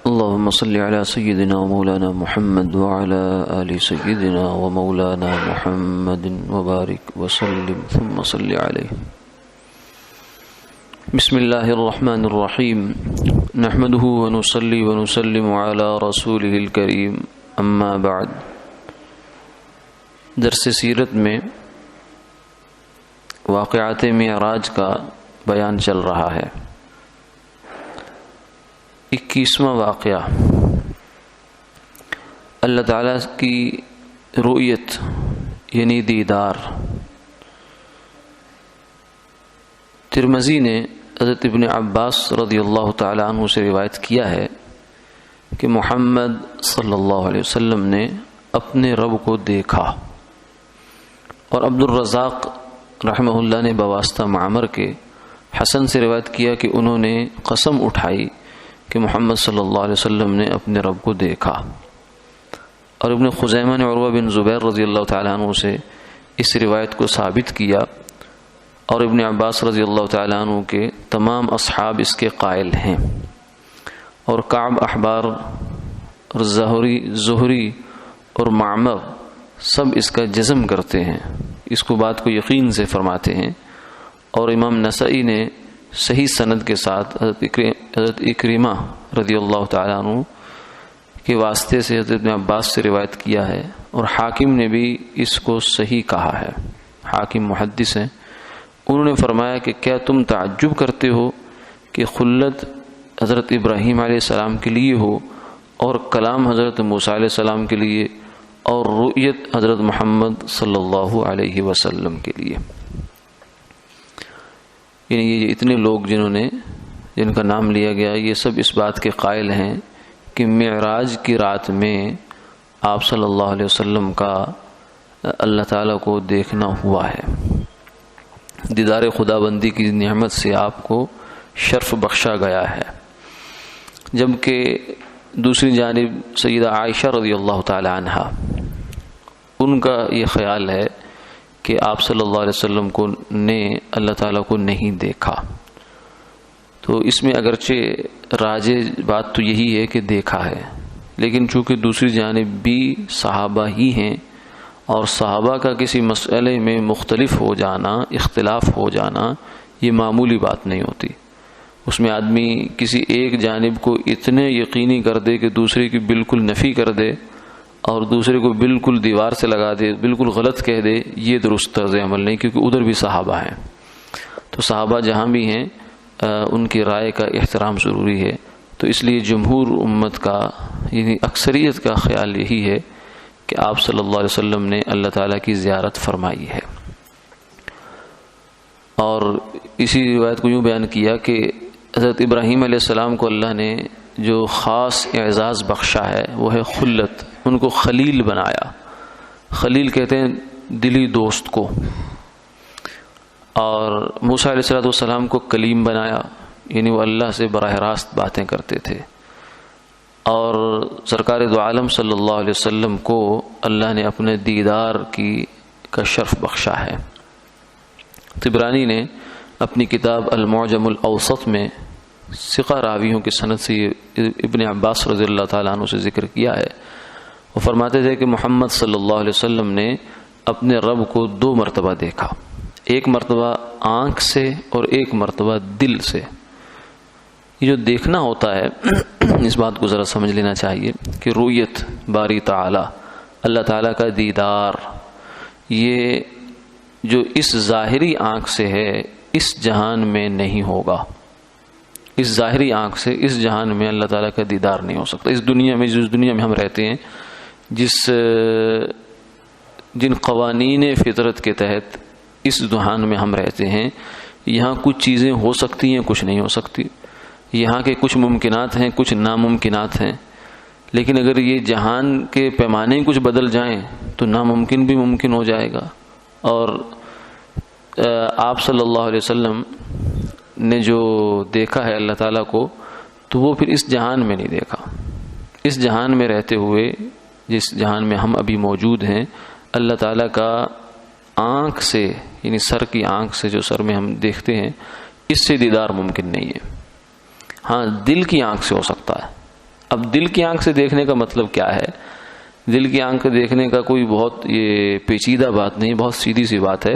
اللهم صل على سيدنا ومولانا محمد وعلى آل سيدنا ومولانا محمد وبارك وسلم ثم صل عليه. بسم الله الرحمن الرحيم. نحمده ونصلي ونسلم على رسوله الكريم. اما بعد. درس سیرت میں واقعات معراج کا بیان چل رہا ہے. 21واں واقعہ اللہ تعالیٰ کی رؤیت یعنی دیدار. ترمذی نے حضرت ابن عباس رضی اللہ تعالیٰ عنہ سے روایت کیا ہے کہ محمد صلی اللہ علیہ وسلم نے اپنے رب کو دیکھا، اور عبد الرزاق رحمہ اللہ نے بواسطہ معمر کے حسن سے روایت کیا کہ انہوں نے قسم اٹھائی کہ محمد صلی اللہ علیہ وسلم نے اپنے رب کو دیکھا. اور ابن خزیمہ نے عروہ بن زبیر رضی اللہ تعالیٰ عنہ سے اس روایت کو ثابت کیا، اور ابن عباس رضی اللہ تعالیٰ عنہ کے تمام اصحاب اس کے قائل ہیں. اور کعب احبار اور زہری اور معمر سب اس کا جزم کرتے ہیں، اس کو بات کو یقین سے فرماتے ہیں. اور امام نسائی نے صحیح سند کے ساتھ حضرت اکرمہ رضی اللہ تعالیٰ عنہ کے واسطے سے حضرت ابن عباس سے روایت کیا ہے. اور حاکم نے بھی اس کو صحیح کہا ہے. حاکم محدث ہیں، انہوں نے فرمایا کہ کیا تم تعجب کرتے ہو کہ خلت حضرت ابراہیم علیہ السلام کے لیے ہو، اور کلام حضرت موسیٰ علیہ السلام کے لیے، اور رؤیت حضرت محمد صلی اللہ علیہ وسلم کے لیے. یعنی یہ اتنے لوگ جن کا نام لیا گیا، یہ سب اس بات کے قائل ہیں کہ معراج کی رات میں آپ صلی اللہ علیہ وسلم کا اللہ تعالیٰ کو دیکھنا ہوا ہے. دیدار خدا بندی کی نعمت سے آپ کو شرف بخشا گیا ہے. جبکہ دوسری جانب سیدہ عائشہ رضی اللہ تعالی عنہا، ان کا یہ خیال ہے کہ آپ صلی اللہ علیہ وسلم نے اللہ تعالیٰ کو نہیں دیکھا. تو اس میں اگرچہ راجح بات تو یہی ہے کہ دیکھا ہے، لیکن چونکہ دوسری جانب بھی صحابہ ہی ہیں، اور صحابہ کا کسی مسئلے میں مختلف ہو جانا، اختلاف ہو جانا، یہ معمولی بات نہیں ہوتی. اس میں آدمی کسی ایک جانب کو اتنے یقینی کر دے کہ دوسرے کی بالکل نفی کر دے، اور دوسرے کو بالکل دیوار سے لگا دے، بالکل غلط کہہ دے، یہ درست طرز عمل نہیں، کیونکہ ادھر بھی صحابہ ہیں. تو صحابہ جہاں بھی ہیں ان کی رائے کا احترام ضروری ہے. تو اس لیے جمہور امت کا یعنی اکثریت کا خیال یہی ہے کہ آپ صلی اللہ علیہ وسلم نے اللہ تعالیٰ کی زیارت فرمائی ہے. اور اسی روایت کو یوں بیان کیا کہ حضرت ابراہیم علیہ السلام کو اللہ نے جو خاص اعزاز بخشا ہے وہ ہے خلت. ان کو خلیل بنایا. خلیل کہتے ہیں دلی دوست کو. اور موسیٰ علیہ السلام کو کلیم بنایا، یعنی وہ اللہ سے براہ راست باتیں کرتے تھے. اور سرکار دو عالم صلی اللہ علیہ وسلم کو اللہ نے اپنے دیدار کا شرف بخشا ہے. طبرانی نے اپنی کتاب المعجم الاوسط میں ثقہ راویوں کی سند سے ابن عباس رضی اللہ تعالیٰ عنہ سے ذکر کیا ہے. وہ فرماتے تھے کہ محمد صلی اللہ علیہ وسلم نے اپنے رب کو 2 مرتبہ دیکھا، ایک مرتبہ آنکھ سے اور ایک مرتبہ دل سے. یہ جو دیکھنا ہوتا ہے اس بات کو ذرا سمجھ لینا چاہیے کہ رؤیت باری تعالی، اللہ تعالیٰ کا دیدار، یہ جو اس ظاہری آنکھ سے ہے اس جہان میں نہیں ہوگا. اس ظاہری آنکھ سے اس جہان میں اللہ تعالیٰ کا دیدار نہیں ہو سکتا. اس دنیا میں جس دنیا میں ہم رہتے ہیں، جن قوانین فطرت کے تحت اس جہان میں ہم رہتے ہیں، یہاں کچھ چیزیں ہو سکتی ہیں، کچھ نہیں ہو سکتی. یہاں کے کچھ ممکنات ہیں، کچھ ناممکنات ہیں. لیکن اگر یہ جہان کے پیمانے کچھ بدل جائیں تو ناممکن بھی ممکن ہو جائے گا. اور آپ صلی اللہ علیہ وسلم نے جو دیکھا ہے اللہ تعالیٰ کو، تو وہ پھر اس جہان میں نہیں دیکھا. اس جہان میں رہتے ہوئے، جس جہان میں ہم ابھی موجود ہیں، اللہ تعالیٰ کا آنکھ سے یعنی سر کی آنکھ سے جو سر میں ہم دیکھتے ہیں، اس سے دیدار ممکن نہیں ہے. ہاں دل کی آنکھ سے ہو سکتا ہے. اب دل کی آنکھ سے دیکھنے کا مطلب کیا ہے؟ دل کی آنکھ سے دیکھنے کا کوئی بہت یہ پیچیدہ بات نہیں، بہت سیدھی سی بات ہے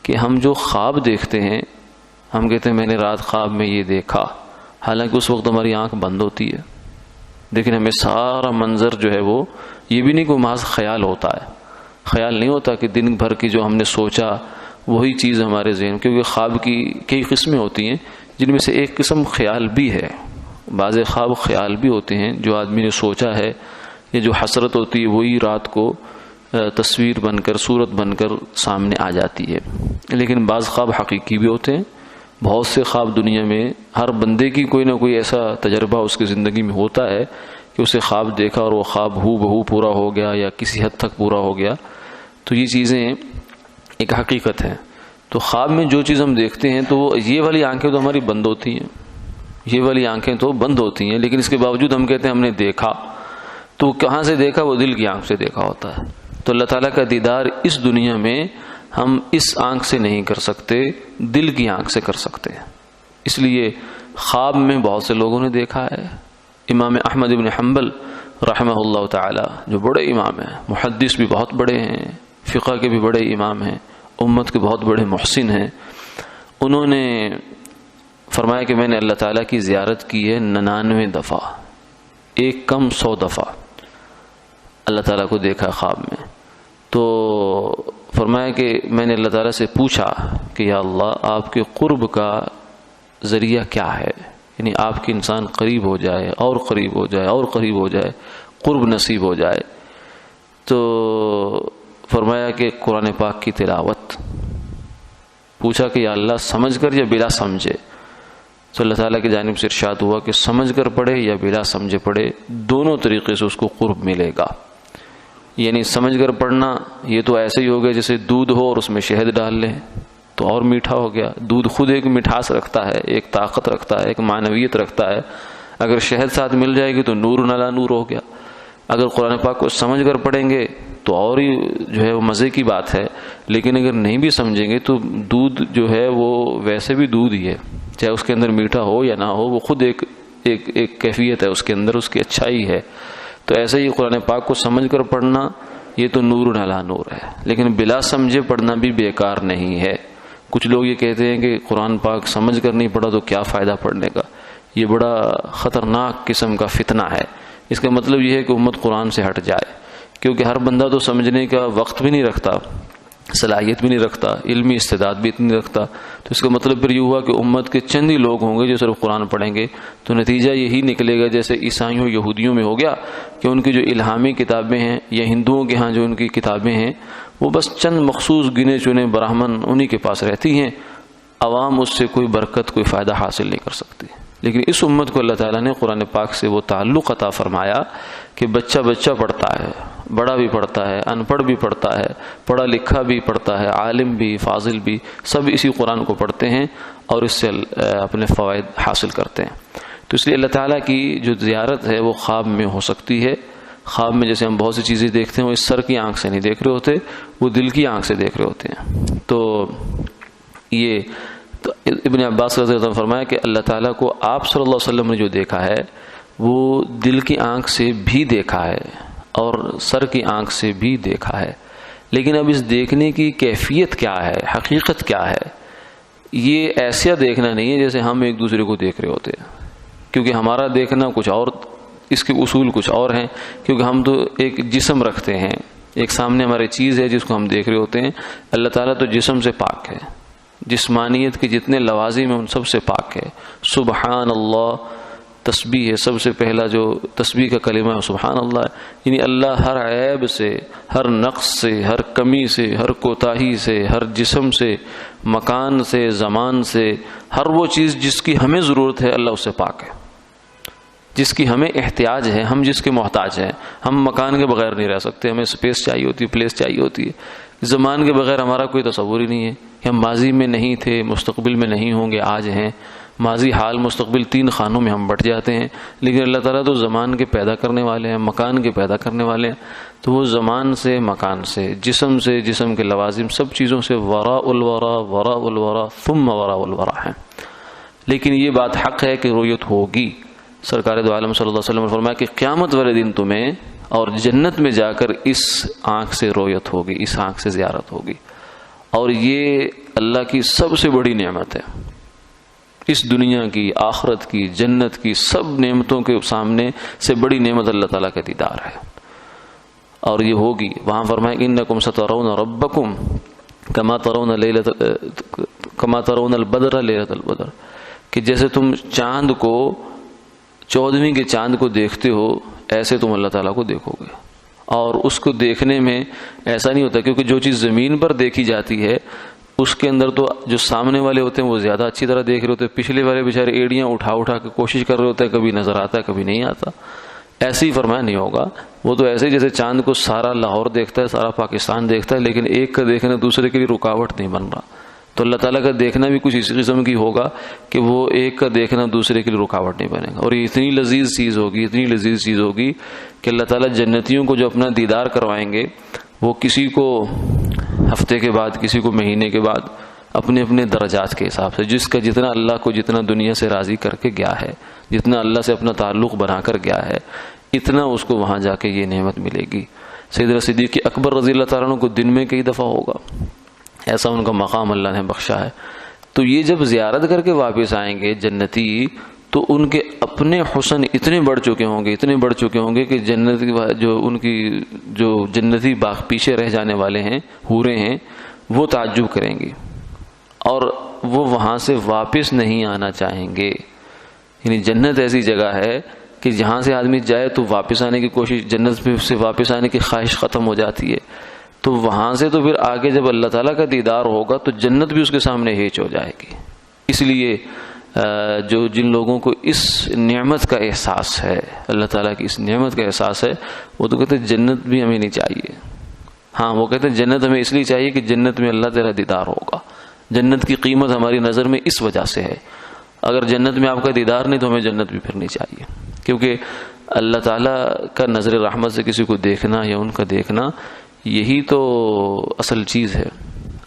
کہ ہم جو خواب دیکھتے ہیں، ہم کہتے ہیں میں نے رات خواب میں یہ دیکھا، حالانکہ اس وقت ہماری آنکھ بند ہوتی ہے، لیکن ہمیں سارا منظر جو ہے وہ یہ بھی نہیں کوئی محض خیال ہوتا ہے، خیال نہیں ہوتا کہ دن بھر کی جو ہم نے سوچا وہی چیز ہمارے ذہن، کیونکہ خواب کی کئی قسمیں ہوتی ہیں جن میں سے ایک قسم خیال بھی ہے، بعض خواب خیال بھی ہوتے ہیں جو آدمی نے سوچا ہے، یہ جو حسرت ہوتی ہے وہی رات کو تصویر بن کر صورت بن کر سامنے آ جاتی ہے، لیکن بعض خواب حقیقی بھی ہوتے ہیں۔ بہت سے خواب دنیا میں ہر بندے کی کوئی نہ کوئی ایسا تجربہ اس کی زندگی میں ہوتا ہے کہ اسے خواب دیکھا اور وہ خواب ہو بہو پورا ہو گیا یا کسی حد تک پورا ہو گیا، تو یہ چیزیں ایک حقیقت ہے۔ تو خواب میں جو چیز ہم دیکھتے ہیں تو یہ والی آنکھیں تو ہماری بند ہوتی ہیں، یہ والی آنکھیں تو بند ہوتی ہیں، لیکن اس کے باوجود ہم کہتے ہیں ہم نے دیکھا، تو کہاں سے دیکھا؟ وہ دل کی آنکھ سے دیکھا ہوتا ہے۔ تو اللہ تعالیٰ کا دیدار اس دنیا میں ہم اس آنکھ سے نہیں کر سکتے، دل کی آنکھ سے کر سکتے ہیں۔ اس لیے خواب میں بہت سے لوگوں نے دیکھا ہے۔ امام احمد بن حنبل رحمہ اللہ تعالی جو بڑے امام ہیں، محدث بھی بہت بڑے ہیں، فقہ کے بھی بڑے امام ہیں، امت کے بہت بڑے محسن ہیں، انہوں نے فرمایا کہ میں نے اللہ تعالیٰ کی زیارت کی ہے 99 دفعہ، ایک کم 100 دفعہ اللہ تعالیٰ کو دیکھا خواب میں۔ تو فرمایا کہ میں نے اللہ تعالیٰ سے پوچھا کہ یا اللہ آپ کے قرب کا ذریعہ کیا ہے، یعنی آپ کے انسان قریب ہو جائے اور قریب ہو جائے اور قریب ہو جائے، قرب نصیب ہو جائے۔ تو فرمایا کہ قرآن پاک کی تلاوت۔ پوچھا کہ یا اللہ سمجھ کر یا بلا سمجھے؟ تو اللہ تعالیٰ کی جانب سے ارشاد ہوا کہ سمجھ کر پڑھے یا بلا سمجھے پڑھے، دونوں طریقے سے اس کو قرب ملے گا۔ یعنی سمجھ کر پڑھنا یہ تو ایسے ہی ہو گیا جیسے دودھ ہو اور اس میں شہد ڈال لیں تو اور میٹھا ہو گیا۔ دودھ خود ایک مٹھاس رکھتا ہے، ایک طاقت رکھتا ہے، ایک معنویت رکھتا ہے، اگر شہد ساتھ مل جائے گی تو نور نالا نور ہو گیا۔ اگر قرآن پاک کو سمجھ کر پڑھیں گے تو اور ہی جو ہے وہ مزے کی بات ہے، لیکن اگر نہیں بھی سمجھیں گے تو دودھ جو ہے وہ ویسے بھی دودھ ہی ہے، چاہے اس کے اندر میٹھا ہو یا نہ ہو، وہ خود ایک کیفیت ہے اس کے اندر، اس کی اچھائی ہے۔ تو ایسے ہی قرآن پاک کو سمجھ کر پڑھنا یہ تو نور نالا نور ہے، لیکن بلا سمجھے پڑھنا بھی بیکار نہیں ہے۔ کچھ لوگ یہ کہتے ہیں کہ قرآن پاک سمجھ کر نہیں پڑھا تو کیا فائدہ پڑھنے کا، یہ بڑا خطرناک قسم کا فتنہ ہے۔ اس کا مطلب یہ ہے کہ امت قرآن سے ہٹ جائے، کیونکہ ہر بندہ تو سمجھنے کا وقت بھی نہیں رکھتا، صلاحیت بھی نہیں رکھتا، علمی استعداد بھی اتنی رکھتا۔ تو اس کا مطلب پھر یہ ہوا کہ امت کے چند ہی لوگ ہوں گے جو صرف قرآن پڑھیں گے، تو نتیجہ یہی نکلے گا جیسے عیسائیوں یہودیوں میں ہو گیا کہ ان کی جو الہامی کتابیں ہیں، یا ہندوؤں کے ہاں جو ان کی کتابیں ہیں، وہ بس چند مخصوص گنے چنے براہمن انہی کے پاس رہتی ہیں، عوام اس سے کوئی برکت کوئی فائدہ حاصل نہیں کر سکتی۔ لیکن اس امت کو اللہ تعالیٰ نے قرآن پاک سے وہ تعلق عطا فرمایا کہ بچہ بچہ پڑھتا ہے، بڑا بھی پڑھتا ہے، ان پڑھ بھی پڑھتا ہے، پڑھا لکھا بھی پڑھتا ہے، عالم بھی فاضل بھی، سب اسی قرآن کو پڑھتے ہیں اور اس سے اپنے فوائد حاصل کرتے ہیں۔ تو اس لیے اللہ تعالیٰ کی جو زیارت ہے وہ خواب میں ہو سکتی ہے۔ خواب میں جیسے ہم بہت سی چیزیں دیکھتے ہیں وہ اس سر کی آنکھ سے نہیں دیکھ رہے ہوتے، وہ دل کی آنکھ سے دیکھ رہے ہوتے ہیں۔ تو یہ ابن عباس رضی اللہ عنہ نے فرمایا کہ اللہ تعالیٰ کو آپ صلی اللہ علیہ وسلم نے جو دیکھا ہے وہ دل کی آنکھ سے بھی دیکھا ہے اور سر کی آنکھ سے بھی دیکھا ہے، لیکن اب اس دیکھنے کی کیفیت کیا ہے، حقیقت کیا ہے، یہ ایسا دیکھنا نہیں ہے جیسے ہم ایک دوسرے کو دیکھ رہے ہوتے ہیں، کیونکہ ہمارا دیکھنا کچھ اور، اس کے اصول کچھ اور ہیں، کیونکہ ہم تو ایک جسم رکھتے ہیں، ایک سامنے ہماری چیز ہے جس کو ہم دیکھ رہے ہوتے ہیں۔ اللہ تعالیٰ تو جسم سے پاک ہے، جسمانیت کے جتنے لوازم ہیں ان سب سے پاک ہے۔ سبحان اللہ تسبیح ہے، سب سے پہلا جو تسبیح کا کلمہ ہے سبحان اللہ ہے، یعنی اللہ ہر عیب سے، ہر نقص سے، ہر کمی سے، ہر کوتاہی سے، ہر جسم سے، مکان سے، زمان سے، ہر وہ چیز جس کی ہمیں ضرورت ہے اللہ اس سے پاک ہے، جس کی ہمیں احتیاج ہے، ہم جس کے محتاج ہیں۔ ہم مکان کے بغیر نہیں رہ سکتے، ہمیں سپیس چاہیے ہوتی ہے، پلیس چاہیے ہوتی ہے۔ زمان کے بغیر ہمارا کوئی تصور ہی نہیں ہے کہ ہم ماضی میں نہیں تھے، مستقبل میں نہیں ہوں گے، آج ہیں۔ ماضی، حال، مستقبل 3 خانوں میں ہم بٹ جاتے ہیں، لیکن اللہ تعالیٰ تو زمان کے پیدا کرنے والے ہیں، مکان کے پیدا کرنے والے ہیں، تو وہ زمان سے، مکان سے، جسم کے لوازم، سب چیزوں سے وراء الورا، وراء الورا ثم وراء الورا ہے۔ لیکن یہ بات حق ہے کہ رؤیت ہوگی، سرکار دو عالم صلی اللہ علیہ وسلم نے فرمایا کہ قیامت والے دن تمہیں اور جنت میں جا کر اس آنکھ سے رویت ہوگی، اس آنکھ سے زیارت ہوگی، اور یہ اللہ کی سب سے بڑی نعمت ہے۔ اس دنیا کی، آخرت کی، جنت کی سب نعمتوں کے سامنے سے بڑی نعمت اللہ تعالیٰ کا دیدار ہے، اور یہ ہوگی۔ وہاں فرمایا انکم سترون ربکم کما ترون البدر لیلۃ البدر، کہ جیسے تم چاند کو 14ویں کے چاند کو دیکھتے ہو ایسے تم اللہ تعالیٰ کو دیکھو گے۔ اور اس کو دیکھنے میں ایسا نہیں ہوتا، کیونکہ جو چیز زمین پر دیکھی جاتی ہے اس کے اندر تو جو سامنے والے ہوتے ہیں وہ زیادہ اچھی طرح دیکھ رہے ہوتے ہیں، پچھلے والے بیچارے ایڑیاں اٹھا اٹھا کے کوشش کر رہے ہوتے ہیں، کبھی نظر آتا ہے کبھی نہیں آتا۔ ایسے ہی فرمایا نہیں ہوگا، وہ تو ایسے جیسے چاند کو سارا لاہور دیکھتا ہے، سارا پاکستان دیکھتا ہے، لیکن ایک کا دیکھنا دوسرے کے لیے رکاوٹ نہیں بن رہا۔ تو اللہ تعالیٰ کا دیکھنا بھی کچھ اسی قسم کی ہوگا کہ وہ ایک کا دیکھنا دوسرے کے لیے رکاوٹ نہیں بنے گا، اور یہ اتنی لذیذ چیز ہوگی، اتنی لذیذ چیز ہوگی کہ اللہ تعالیٰ جنتیوں کو جو اپنا دیدار کروائیں گے وہ کسی کو ہفتے کے بعد، کسی کو مہینے کے بعد، اپنے اپنے درجات کے حساب سے، جس کا جتنا اللہ کو جتنا دنیا سے راضی کر کے گیا ہے، جتنا اللہ سے اپنا تعلق بنا کر گیا ہے، اتنا اس کو وہاں جا کے یہ نعمت ملے گی۔ سیدنا صدیق اکبر رضی اللہ تعالیٰ عنہ کو دن میں کئی دفعہ ہوگا، ایسا ان کا مقام اللہ نے بخشا ہے۔ تو یہ جب زیارت کر کے واپس آئیں گے جنتی، تو ان کے اپنے حسن اتنے بڑھ چکے ہوں گے، اتنے بڑھ چکے ہوں گے کہ جنت جو ان کی جو جنتی باغ پیچھے رہ جانے والے ہیں، حوریں ہیں، وہ تعجب کریں گی اور وہ وہاں سے واپس نہیں آنا چاہیں گے۔ یعنی جنت ایسی جگہ ہے کہ جہاں سے آدمی جائے تو واپس آنے کی کوشش، جنت میں سے واپس آنے کی خواہش ختم ہو جاتی ہے۔ تو وہاں سے تو پھر آگے جب اللہ تعالیٰ کا دیدار ہوگا تو جنت بھی اس کے سامنے ہیچ ہو جائے گی۔ اس لیے جو جن لوگوں کو اس نعمت کا احساس ہے، اللہ تعالیٰ کی اس نعمت کا احساس ہے، وہ تو کہتے ہیں جنت بھی ہمیں نہیں چاہیے۔ ہاں، وہ کہتے ہیں جنت ہمیں اس لیے چاہیے کہ جنت میں اللہ تعالیٰ دیدار ہوگا، جنت کی قیمت ہماری نظر میں اس وجہ سے ہے۔ اگر جنت میں آپ کا دیدار نہیں تو ہمیں جنت بھی پھر نہیں چاہیے، کیونکہ اللہ تعالیٰ کا نظر رحمت سے کسی کو دیکھنا یا ان کا دیکھنا، یہی تو اصل چیز ہے۔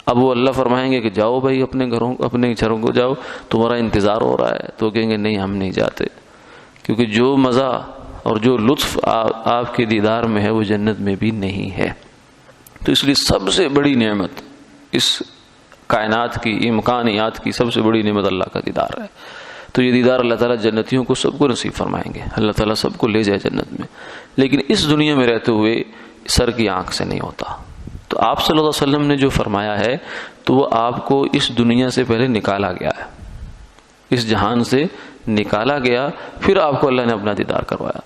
اب وہ اللہ فرمائیں گے کہ جاؤ بھائی اپنے گھروں کو جاؤ، تمہارا انتظار ہو رہا ہے، تو کہیں گے نہیں ہم نہیں جاتے، کیونکہ جو مزہ اور جو لطف آپ کے دیدار میں ہے وہ جنت میں بھی نہیں ہے۔ تو اس لیے سب سے بڑی نعمت اس کائنات کی، امکانیات کی سب سے بڑی نعمت اللہ کا دیدار ہے۔ تو یہ دیدار اللہ تعالیٰ جنتیوں کو سب کو نصیب فرمائیں گے، اللہ تعالیٰ سب کو لے جائے جنت میں، لیکن اس دنیا میں رہتے ہوئے سر کی آنکھ سے نہیں ہوتا۔ تو آپ صلی اللہ علیہ وسلم نے جو فرمایا ہے تو وہ آپ کو اس دنیا سے پہلے نکالا گیا ہے، اس جہان سے نکالا گیا، پھر آپ کو اللہ نے اپنا دیدار کروایا۔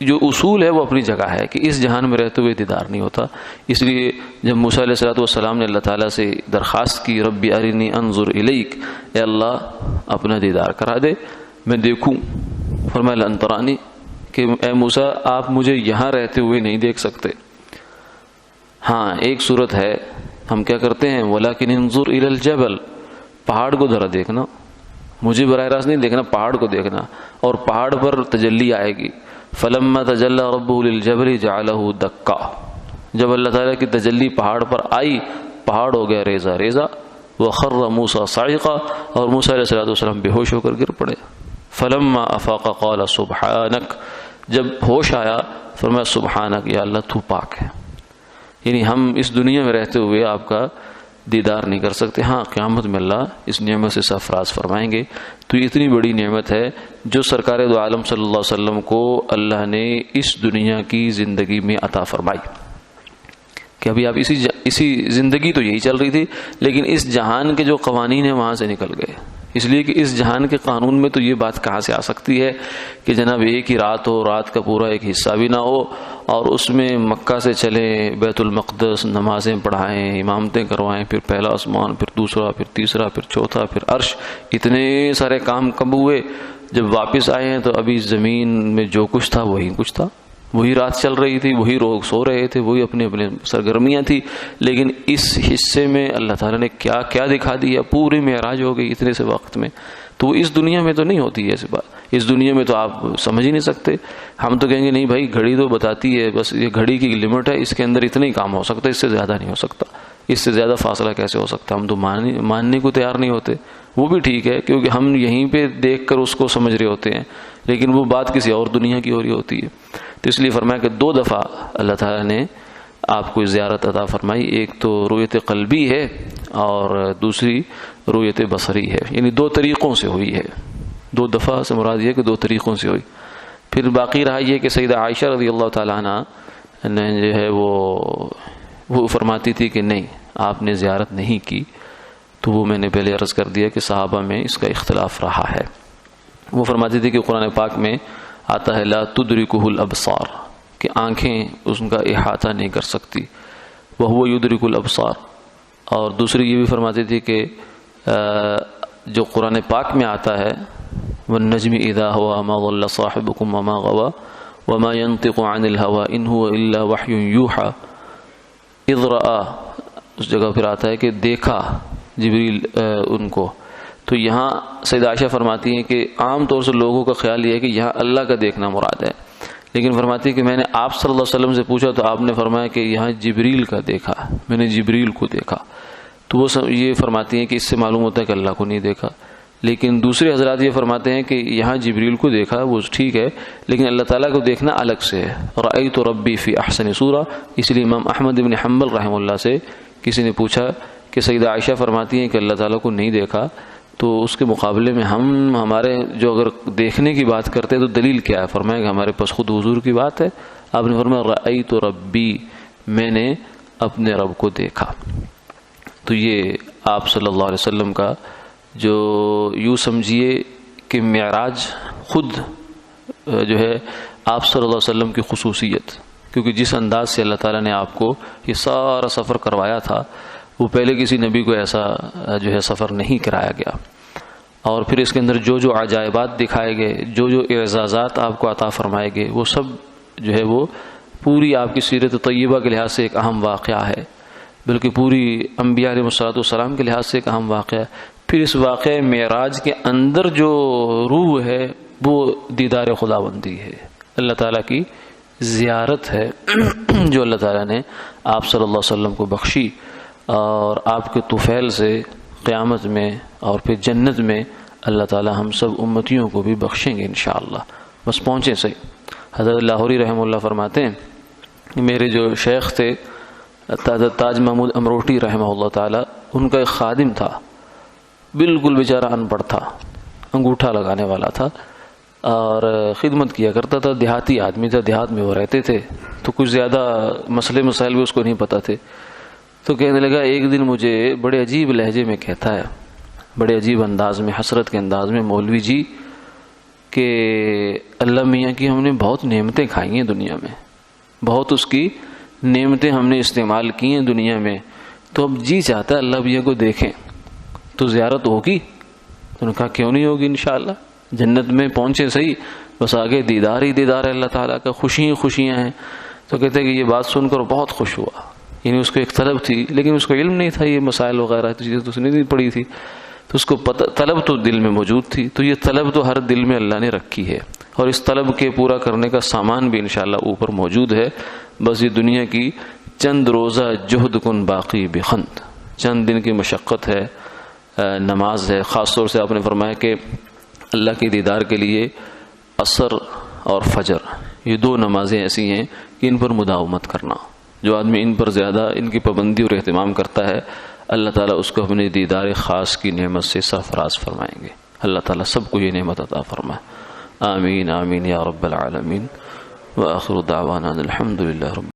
جو اصول ہے وہ اپنی جگہ ہے کہ اس جہان میں رہتے ہوئے دیدار نہیں ہوتا۔ اس لیے جب موسیٰ علیہ السلام نے اللہ تعالیٰ سے درخواست کی ربی ارنی انظر الیک، اے اللہ اپنا دیدار کرا دے میں دیکھوں، فرمایا لن ترانی، کہ اے موسیٰ آپ مجھے یہاں رہتے ہوئے نہیں دیکھ سکتے۔ ہاں ایک صورت ہے، ہم کیا کرتے ہیں ولیکن انظر الی الجبل، پہاڑ کو ذرا دیکھنا، مجھے براہ راست نہیں دیکھنا، پہاڑ کو دیکھنا، اور پہاڑ پر تجلی آئے گی۔ فلما تجلی ربہ للجبل جعلہ دکا، جب اللہ تعالیٰ کی تجلی پہاڑ پر آئی، پہاڑ ہو گیا ریزہ ریزہ، وخر موسیٰ صاعقا، اور موسیٰ علیہ السلام بے ہوش ہو کر گر پڑے۔ فلما افاق قال سبحانک، جب ہوش آیا فرمایا سبحانک، یا اللہ تو پاک ہے۔ یعنی ہم اس دنیا میں رہتے ہوئے آپ کا دیدار نہیں کر سکتے، ہاں قیامت میں اللہ اس نعمت سے سرفراز فرمائیں گے۔ تو یہ اتنی بڑی نعمت ہے جو سرکار دو عالم صلی اللہ علیہ وسلم کو اللہ نے اس دنیا کی زندگی میں عطا فرمائی، کہ ابھی آپ اسی زندگی تو یہی چل رہی تھی، لیکن اس جہان کے جو قوانین ہیں وہاں سے نکل گئے، اس لیے کہ اس جہان کے قانون میں تو یہ بات کہاں سے آ سکتی ہے کہ جناب ایک ہی رات ہو، رات کا پورا ایک حصہ بھی نہ ہو، اور اس میں مکہ سے چلیں بیت المقدس، نمازیں پڑھائیں، امامتیں کروائیں، پھر پہلا آسمان، پھر دوسرا، پھر تیسرا، پھر چوتھا، پھر عرش، اتنے سارے کام کب ہوئے؟ جب واپس آئے ہیں تو ابھی زمین میں جو کچھ تھا وہی کچھ تھا، وہی رات چل رہی تھی، وہی لوگ سو رہے تھے، وہی اپنے اپنے سرگرمیاں تھی، لیکن اس حصے میں اللہ تعالیٰ نے کیا کیا دکھا دیا، پوری معراج ہو گئی اتنے سے وقت میں۔ تو وہ اس دنیا میں تو نہیں ہوتی ہے ایسی بات، اس دنیا میں تو آپ سمجھ ہی نہیں سکتے۔ ہم تو کہیں گے نہیں بھائی گھڑی تو بتاتی ہے، بس یہ گھڑی کی لمٹ ہے، اس کے اندر اتنا ہی کام ہو سکتا ہے، اس سے زیادہ نہیں ہو سکتا، اس سے زیادہ فاصلہ کیسے ہو سکتا ہے؟ ہم تو ماننے کو تیار نہیں ہوتے۔ وہ بھی ٹھیک ہے، کیونکہ ہم یہیں پہ دیکھ کر اس کو سمجھ رہے ہوتے ہیں، لیکن وہ بات کسی اور دنیا کی ہو رہی ہوتی ہے. تو اس لیے فرمایا کہ 2 دفعہ اللہ تعالیٰ نے آپ کو زیارت عطا فرمائی. ایک تو رؤیت قلبی ہے اور دوسری رؤیت بصری ہے، یعنی 2 طریقوں سے ہوئی ہے. 2 دفعہ سے مراد یہ کہ 2 طریقوں سے ہوئی. پھر باقی رہا یہ کہ سیدہ عائشہ رضی اللہ تعالیٰ عنہ نے جو ہے وہ فرماتی تھی کہ نہیں آپ نے زیارت نہیں کی. تو وہ میں نے پہلے عرض کر دیا کہ صحابہ میں اس کا اختلاف رہا ہے. وہ فرماتی تھی کہ قرآن پاک میں آتا ہے لا تدرکہ الابصار، کہ آنکھیں اس کا احاطہ نہیں کر سکتی، وہو یدرک الابصار. اور دوسری یہ بھی فرماتی تھی کہ جو قرآن پاک میں آتا ہے والنجم اذا ہوا ما ضل صاحبکم وما غوا وما ينطق عن الهوى ان هو الا وحی یوحى اذ رأى، اس جگہ پھر آتا ہے کہ دیکھا جبریل ان کو. تو یہاں سیدہ عائشہ فرماتی ہیں کہ عام طور سے لوگوں کا خیال یہ ہے کہ یہاں اللہ کا دیکھنا مراد ہے، لیکن فرماتی ہے کہ میں نے آپ صلی اللہ علیہ وسلم سے پوچھا تو آپ نے فرمایا کہ یہاں جبریل کا دیکھا، میں نے جبریل کو دیکھا. تو وہ یہ فرماتی ہیں کہ اس سے معلوم ہوتا ہے کہ اللہ کو نہیں دیکھا. لیکن دوسرے حضرات یہ فرماتے ہیں کہ یہاں جبریل کو دیکھا وہ ٹھیک ہے، لیکن اللہ تعالیٰ کو دیکھنا الگ سے ہے. رأیت ربی فی احسن صورہ، اس لیے امام احمد بن حنبل رحمہ اللہ سے کسی نے پوچھا کہ سیدہ عائشہ فرماتی ہیں کہ اللہ تعالیٰ کو نہیں دیکھا، تو اس کے مقابلے میں ہمارے جو اگر دیکھنے کی بات کرتے ہیں تو دلیل کیا ہے؟ فرمایا کہ ہمارے پاس خود حضور کی بات ہے. آپ نے فرمایا رأیت ربی، میں نے اپنے رب کو دیکھا. تو یہ آپ صلی اللہ علیہ وسلم کا جو یوں سمجھیے کہ معراج خود جو ہے آپ صلی اللہ علیہ وسلم کی خصوصیت، کیونکہ جس انداز سے اللہ تعالیٰ نے آپ کو یہ سارا سفر کروایا تھا وہ پہلے کسی نبی کو ایسا جو ہے سفر نہیں کرایا گیا. اور پھر اس کے اندر جو عجائبات دکھائے گئے، جو اعزازات آپ کو عطا فرمائے گئے، وہ سب جو ہے وہ پوری آپ کی سیرت طیبہ کے لحاظ سے ایک اہم واقعہ ہے، بلکہ پوری انبیاء علیہ السلام کے لحاظ سے ایک اہم واقعہ ہے. پھر اس واقعہ معراج کے اندر جو روح ہے وہ دیدار خدا بندی ہے، اللہ تعالیٰ کی زیارت ہے جو اللہ تعالیٰ نے آپ صلی اللہ علیہ وسلم کو بخشی، اور آپ کے طفیل سے قیامت میں اور پھر جنت میں اللہ تعالیٰ ہم سب امتیوں کو بھی بخشیں گے انشاءاللہ. بس پہنچے صحیح. حضرت لاہوری رحمہ اللہ فرماتے ہیں میرے جو شیخ تھے تاج محمود امروٹی رحمہ اللہ تعالیٰ، ان کا ایک خادم تھا، بالکل بیچارہ ان پڑھ تھا، انگوٹھا لگانے والا تھا اور خدمت کیا کرتا تھا. دیہاتی آدمی تھا، دیہات میں وہ رہتے تھے، تو کچھ زیادہ مسائل بھی اس کو نہیں پتہ تھے. تو کہنے لگا ایک دن مجھے بڑے عجیب لہجے میں کہتا ہے، بڑے عجیب انداز میں، حسرت کے انداز میں، مولوی جی کہ اللہ میاں کی ہم نے بہت نعمتیں کھائی ہیں دنیا میں، بہت اس کی نعمتیں ہم نے استعمال کی ہیں دنیا میں، تو اب جی چاہتا ہے اللہ میاں کو دیکھیں، تو زیارت ہوگی؟ تو نے کہا کیوں نہیں ہوگی، انشاءاللہ جنت میں پہنچے صحیح، بس آگے دیدار ہی دیدار ہے اللہ تعالیٰ کا، خوشیاں ہیں. تو کہتے ہیں کہ یہ بات سن کر بہت خوش ہوا. یعنی اس کو ایک طلب تھی، لیکن اس کو علم نہیں تھا یہ مسائل وغیرہ چیزیں تو اس نے نہیں پڑھی تھی، تو اس کو طلب تو دل میں موجود تھی. تو یہ طلب تو ہر دل میں اللہ نے رکھی ہے، اور اس طلب کے پورا کرنے کا سامان بھی انشاءاللہ اوپر موجود ہے. بس یہ دنیا کی چند روزہ جہد کن باقی بخند، چند دن کی مشقت ہے، نماز ہے. خاص طور سے آپ نے فرمایا کہ اللہ کے دیدار کے لیے عصر اور فجر یہ 2 نمازیں ایسی ہیں کہ ان پر مداومت کرنا. جو آدمی ان پر زیادہ ان کی پابندی اور اہتمام کرتا ہے اللہ تعالیٰ اس کو اپنے دیدار خاص کی نعمت سے سرفراز فرمائیں گے. اللہ تعالیٰ سب کو یہ نعمت عطا فرمائے. آمین آمین یا رب العالمین. وآخر دعوانا الحمد للہ رب